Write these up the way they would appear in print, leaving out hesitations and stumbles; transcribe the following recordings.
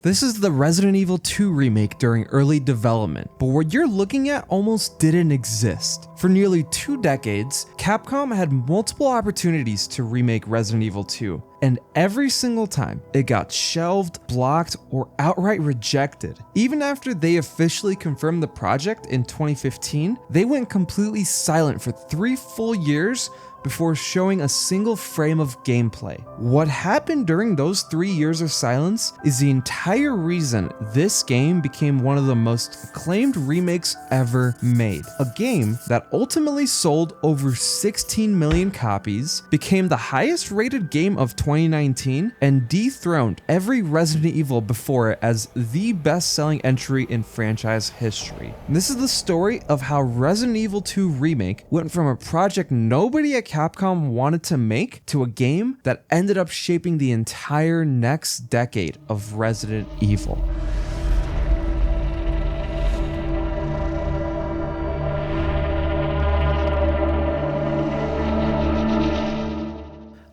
This is the Resident Evil 2 remake during early development, but what you're looking at almost didn't exist. For nearly 2 decades, Capcom had multiple opportunities to remake Resident Evil 2, and every single time it got shelved, blocked, or outright rejected. Even after they officially confirmed the project in 2015, they went completely silent for 3 full years before showing a single frame of gameplay. What happened during those 3 years of silence is the entire reason this game became one of the most acclaimed remakes ever made. A game that ultimately sold over 16 million copies, became the highest rated game of 2019, and dethroned every Resident Evil before it as the best-selling entry in franchise history. And this is the story of how Resident Evil 2 Remake went from a project nobody at Capcom wanted to make to a game that ended up shaping the entire next decade of Resident Evil.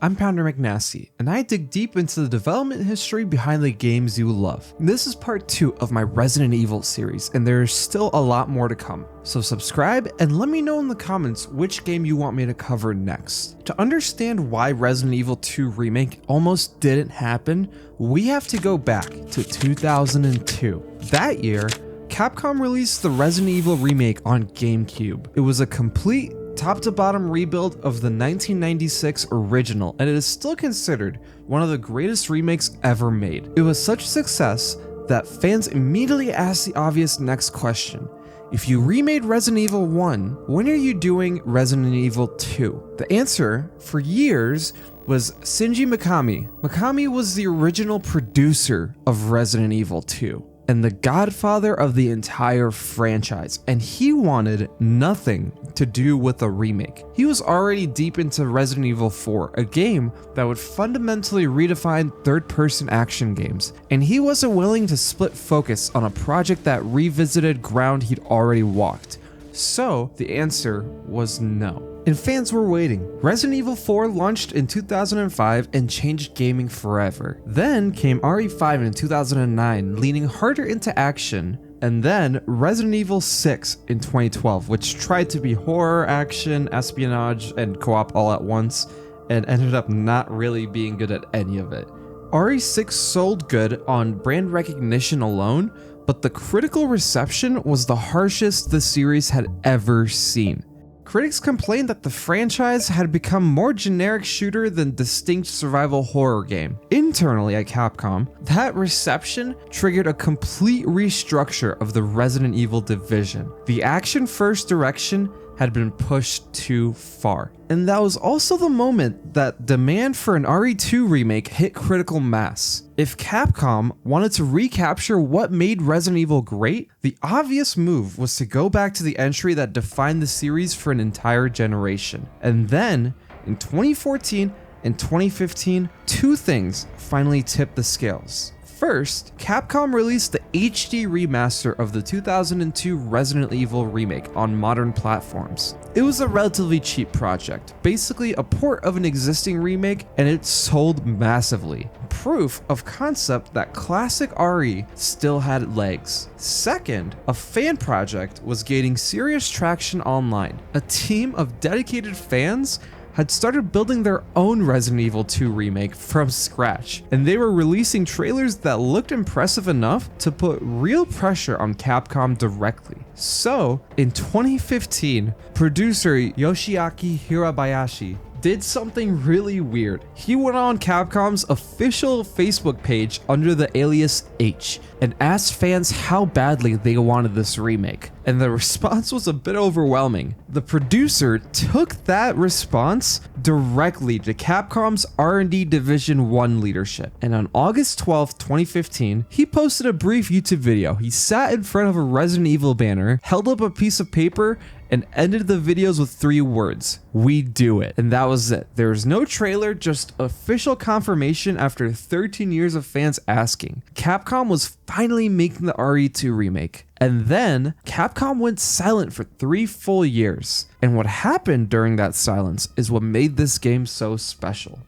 I'm Pounder McNasty, and I dig deep into the development history behind the games you love. This is part 2 of my Resident Evil series, and there's still a lot more to come. So subscribe and let me know in the comments which game you want me to cover next. To understand why Resident Evil 2 Remake almost didn't happen, we have to go back to 2002. That year, Capcom released the Resident Evil Remake on GameCube. It was a complete top-to-bottom rebuild of the 1996 original, and it is still considered one of the greatest remakes ever made. It was such a success that fans immediately asked the obvious next question. If you remade Resident Evil 1, when are you doing Resident Evil 2? The answer, for years, was Shinji Mikami. Mikami was the original producer of Resident Evil 2. And the godfather of the entire franchise, and he wanted nothing to do with a remake. He was already deep into Resident Evil 4, a game that would fundamentally redefine third-person action games, and he wasn't willing to split focus on a project that revisited ground he'd already walked. So the answer was no. And fans were waiting. Resident Evil 4 launched in 2005 and changed gaming forever. Then came RE5 in 2009, leaning harder into action. And then Resident Evil 6 in 2012, which tried to be horror, action, espionage, and co-op all at once, and ended up not really being good at any of it. RE6 sold good on brand recognition alone, but the critical reception was the harshest the series had ever seen. Critics complained that the franchise had become more generic shooter than distinct survival horror game. Internally at Capcom, that reception triggered a complete restructure of the Resident Evil division. The action-first direction had been pushed too far. And that was also the moment that demand for an RE2 remake hit critical mass. If Capcom wanted to recapture what made Resident Evil great, the obvious move was to go back to the entry that defined the series for an entire generation. And then, in 2014 and 2015, 2 things finally tipped the scales. First, Capcom released the HD remaster of the 2002 Resident Evil remake on modern platforms. It was a relatively cheap project, basically a port of an existing remake, and it sold massively. Proof of concept that classic RE still had legs. Second, a fan project was gaining serious traction online. A team of dedicated fans had started building their own Resident Evil 2 remake from scratch, and they were releasing trailers that looked impressive enough to put real pressure on Capcom directly. So, in 2015, producer Yoshiaki Hirabayashi did something really weird. He went on Capcom's official Facebook page under the alias H and asked fans how badly they wanted this remake. And the response was a bit overwhelming. The producer took that response directly to Capcom's R&D Division 1 leadership. And on August 12th, 2015, he posted a brief YouTube video. He sat in front of a Resident Evil banner, held up a piece of paper, and ended the videos with 3 words: "We do it." And that was it. There was no trailer, just official confirmation after 13 years of fans asking. Capcom was finally making the RE2 remake. And then Capcom went silent for 3 full years. And what happened during that silence is what made this game so special.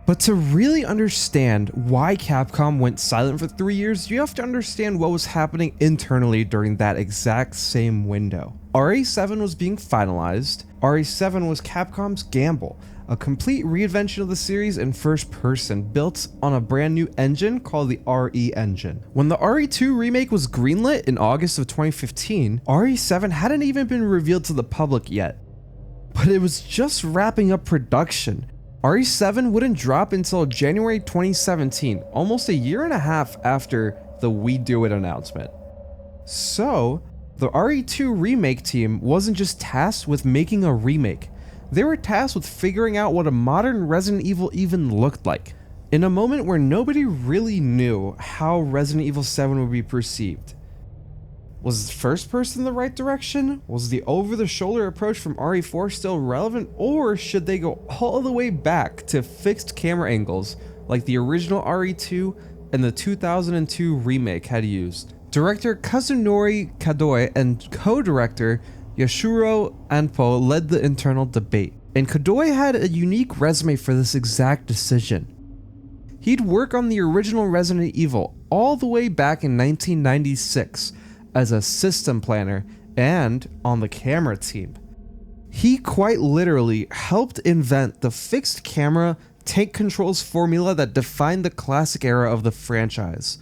But to really understand why Capcom went silent for 3 years, you have to understand what was happening internally during that exact same window. RE7 was being finalized. RE7 was Capcom's gamble, a complete reinvention of the series in first person, built on a brand new engine called the RE engine. When the RE2 remake was greenlit in August of 2015, RE7 hadn't even been revealed to the public yet. But it was just wrapping up production. RE7 wouldn't drop until January 2017, almost a year and a half after the We Do It announcement. So, the RE2 remake team wasn't just tasked with making a remake, they were tasked with figuring out what a modern Resident Evil even looked like, in a moment where nobody really knew how Resident Evil 7 would be perceived. Was first person the right direction? Was the over-the-shoulder approach from RE4 still relevant, or should they go all the way back to fixed camera angles like the original RE2 and the 2002 remake had used? Director Kazunori Kadoi and co-director Yashiro Anpo led the internal debate, and Kadoi had a unique resume for this exact decision. He'd work on the original Resident Evil all the way back in 1996, as a system planner and on the camera team. He quite literally helped invent the fixed camera tank controls formula that defined the classic era of the franchise.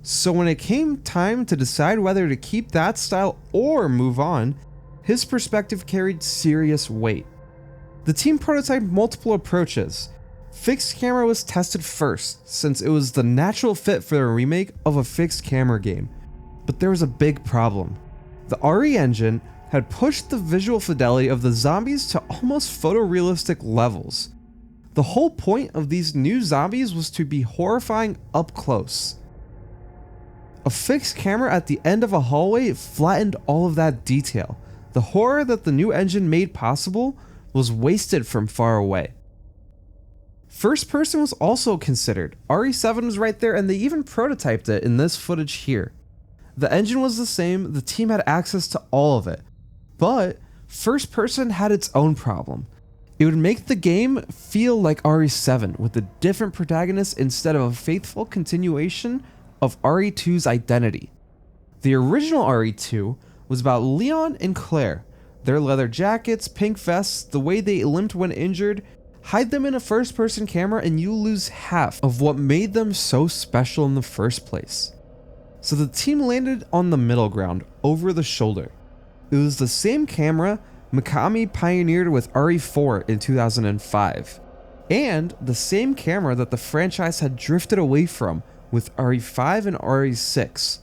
So when it came time to decide whether to keep that style or move on, his perspective carried serious weight. The team prototyped multiple approaches. Fixed camera was tested first, since it was the natural fit for a remake of a fixed camera game. But there was a big problem. The RE engine had pushed the visual fidelity of the zombies to almost photorealistic levels. The whole point of these new zombies was to be horrifying up close. A fixed camera at the end of a hallway flattened all of that detail. The horror that the new engine made possible was wasted from far away. First person was also considered. RE7 was right there, and they even prototyped it in this footage here. The engine was the same, the team had access to all of it, but first person had its own problem. It would make the game feel like RE7 with a different protagonist instead of a faithful continuation of RE2's identity. The original RE2 was about Leon and Claire. Their leather jackets, pink vests, the way they limped when injured, hide them in a first person camera and you lose half of what made them so special in the first place. So the team landed on the middle ground, over the shoulder. It was the same camera Mikami pioneered with RE4 in 2005, and the same camera that the franchise had drifted away from with RE5 and RE6.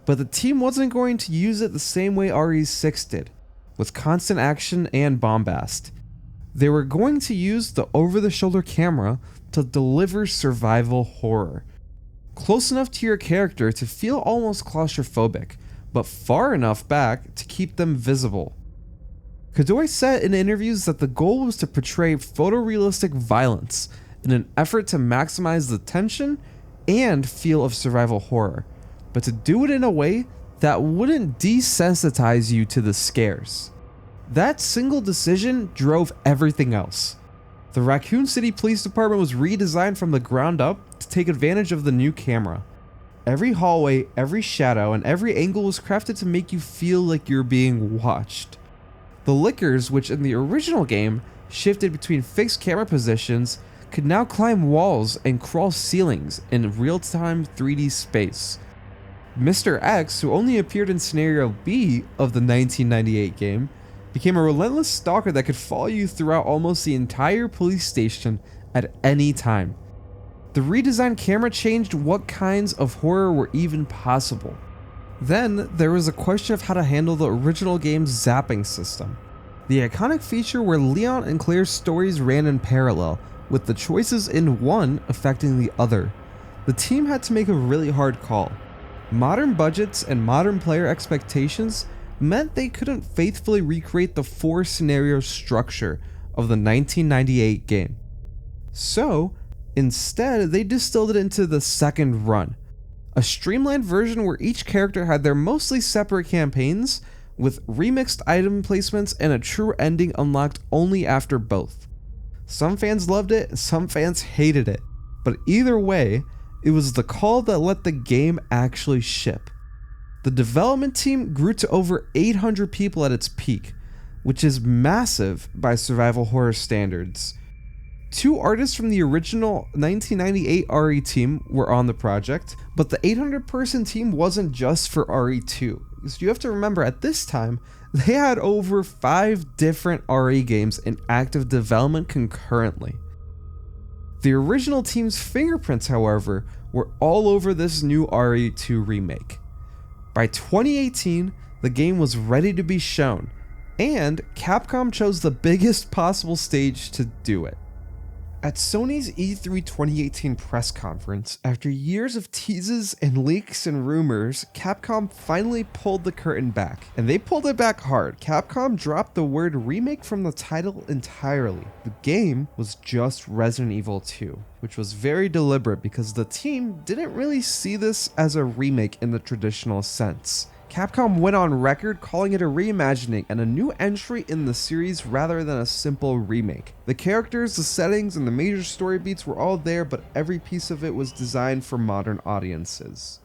But the team wasn't going to use it the same way RE6 did, with constant action and bombast. They were going to use the over-the-shoulder camera to deliver survival horror. Close enough to your character to feel almost claustrophobic, but far enough back to keep them visible. Kadoi said in interviews that the goal was to portray photorealistic violence in an effort to maximize the tension and feel of survival horror, but to do it in a way that wouldn't desensitize you to the scares. That single decision drove everything else. The Raccoon City Police Department was redesigned from the ground up to take advantage of the new camera. Every hallway, every shadow, and every angle was crafted to make you feel like you're being watched. The Lickers, which in the original game shifted between fixed camera positions, could now climb walls and crawl ceilings in real-time 3D space. Mr. X, who only appeared in Scenario B of the 1998 game, became a relentless stalker that could follow you throughout almost the entire police station at any time. The redesigned camera changed what kinds of horror were even possible. Then, there was a question of how to handle the original game's zapping system. The iconic feature where Leon and Claire's stories ran in parallel, with the choices in one affecting the other. The team had to make a really hard call. Modern budgets and modern player expectations meant they couldn't faithfully recreate the 4-scenario structure of the 1998 game. So, instead, they distilled it into the second run, a streamlined version where each character had their mostly separate campaigns, with remixed item placements and a true ending unlocked only after both. Some fans loved it, some fans hated it. But either way, it was the call that let the game actually ship. The development team grew to over 800 people at its peak, which is massive by survival horror standards. 2 artists from the original 1998 RE team were on the project, but the 800-person team wasn't just for RE2. So you have to remember, at this time, they had over 5 different RE games in active development concurrently. The original team's fingerprints, however, were all over this new RE2 remake. By 2018, the game was ready to be shown, and Capcom chose the biggest possible stage to do it. At Sony's E3 2018 press conference, after years of teases and leaks and rumors, Capcom finally pulled the curtain back, and they pulled it back hard. Capcom dropped the word remake from the title entirely. The game was just Resident Evil 2, which was very deliberate because the team didn't really see this as a remake in the traditional sense. Capcom went on record calling it a reimagining and a new entry in the series rather than a simple remake. The characters, the settings, and the major story beats were all there, but every piece of it was designed for modern audiences.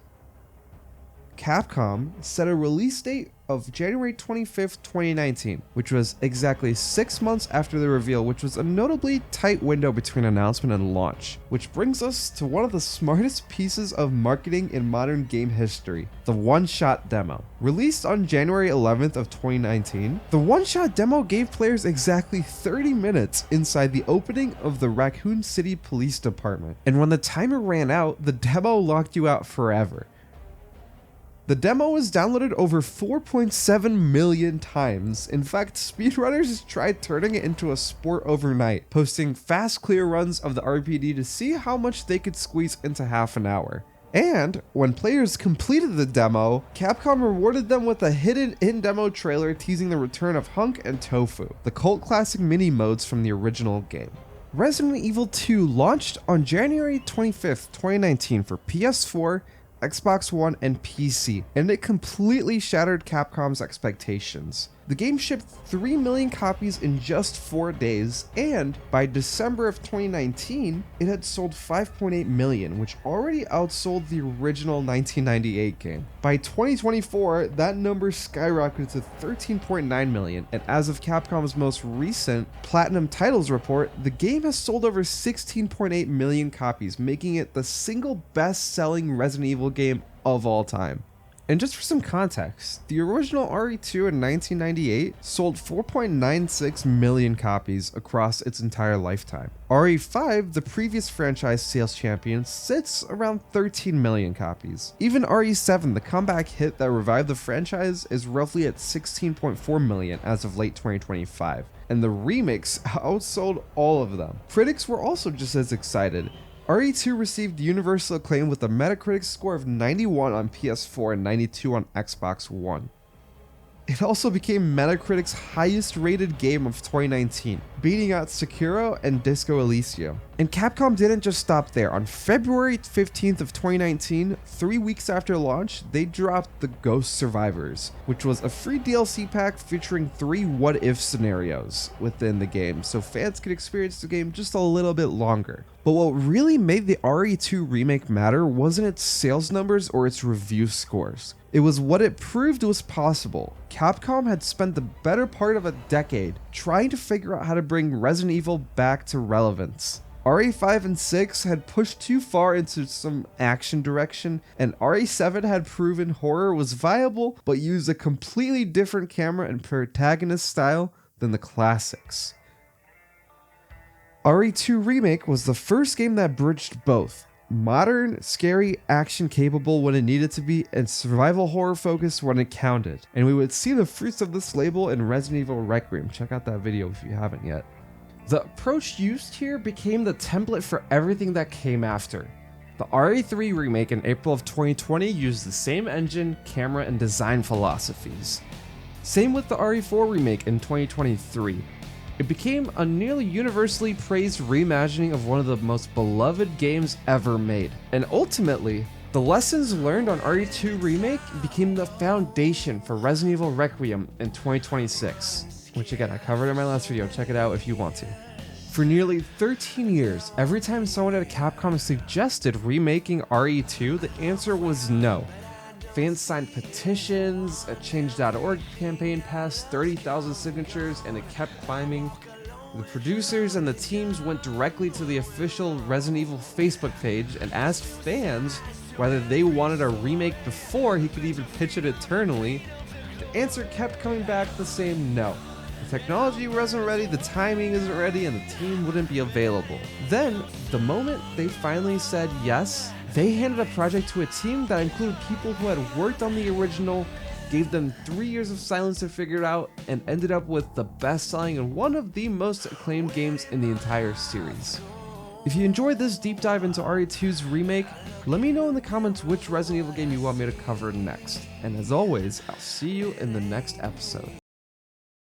Capcom set a release date of January 25th, 2019, which was exactly 6 months after the reveal, which was a notably tight window between announcement and launch. Which brings us to one of the smartest pieces of marketing in modern game history, the one-shot demo. Released on January 11th of 2019, the one-shot demo gave players exactly 30 minutes inside the opening of the Raccoon City Police Department. And when the timer ran out, the demo locked you out forever. The demo was downloaded over 4.7 million times. In fact, speedrunners tried turning it into a sport overnight, posting fast clear runs of the RPD to see how much they could squeeze into half an hour. And when players completed the demo, Capcom rewarded them with a hidden in-demo trailer teasing the return of Hunk and Tofu, the cult classic mini-modes from the original game. Resident Evil 2 launched on January 25th, 2019 for PS4, Xbox One, and PC, and it completely shattered Capcom's expectations. The game shipped 3 million copies in just 4 days, and by December of 2019, it had sold 5.8 million, which already outsold the original 1998 game. By 2024, that number skyrocketed to 13.9 million, and as of Capcom's most recent Platinum Titles report, the game has sold over 16.8 million copies, making it the single best-selling Resident Evil game of all time. And just for some context, the original RE2 in 1998 sold 4.96 million copies across its entire lifetime. RE5, the previous franchise sales champion, sits around 13 million copies. Even RE7, the comeback hit that revived the franchise, is roughly at 16.4 million as of late 2025, and the remakes outsold all of them. Critics were also just as excited. RE2 received universal acclaim with a Metacritic score of 91 on PS4 and 92 on Xbox One. It also became Metacritic's highest rated game of 2019, beating out Sekiro and Disco Elysium. And Capcom didn't just stop there. On February 15th of 2019, 3 weeks after launch, they dropped The Ghost Survivors, which was a free DLC pack featuring 3 what-if scenarios within the game, so fans could experience the game just a little bit longer. But what really made the RE2 remake matter wasn't its sales numbers or its review scores. It was what it proved was possible. Capcom had spent the better part of a decade trying to figure out how to bring Resident Evil back to relevance. RE5 and 6 had pushed too far into some action direction, and RE7 had proven horror was viable but used a completely different camera and protagonist style than the classics. RE2 Remake was the first game that bridged both. Modern, scary, action capable when it needed to be, and survival horror focused when it counted. And we would see the fruits of this label in Resident Evil Requiem. Check out that video if you haven't yet. The approach used here became the template for everything that came after. The RE3 remake in April of 2020 used the same engine, camera, and design philosophies. Same with the RE4 remake in 2023. It became a nearly universally praised reimagining of one of the most beloved games ever made. And ultimately, the lessons learned on RE2 Remake became the foundation for Resident Evil Requiem in 2026. Which again, I covered in my last video, check it out if you want to. For nearly 13 years, every time someone at Capcom suggested remaking RE2, the answer was no. Fans signed petitions, a Change.org campaign passed 30,000 signatures, and it kept climbing. The producers and the teams went directly to the official Resident Evil Facebook page and asked fans whether they wanted a remake before he could even pitch it eternally. The answer kept coming back the same no. The technology wasn't ready, the timing isn't ready, and the team wouldn't be available. Then, the moment they finally said yes, they handed a project to a team that included people who had worked on the original, gave them 3 years of silence to figure it out, and ended up with the best-selling and one of the most acclaimed games in the entire series. If you enjoyed this deep dive into RE2's remake, let me know in the comments which Resident Evil game you want me to cover next. And as always, I'll see you in the next episode.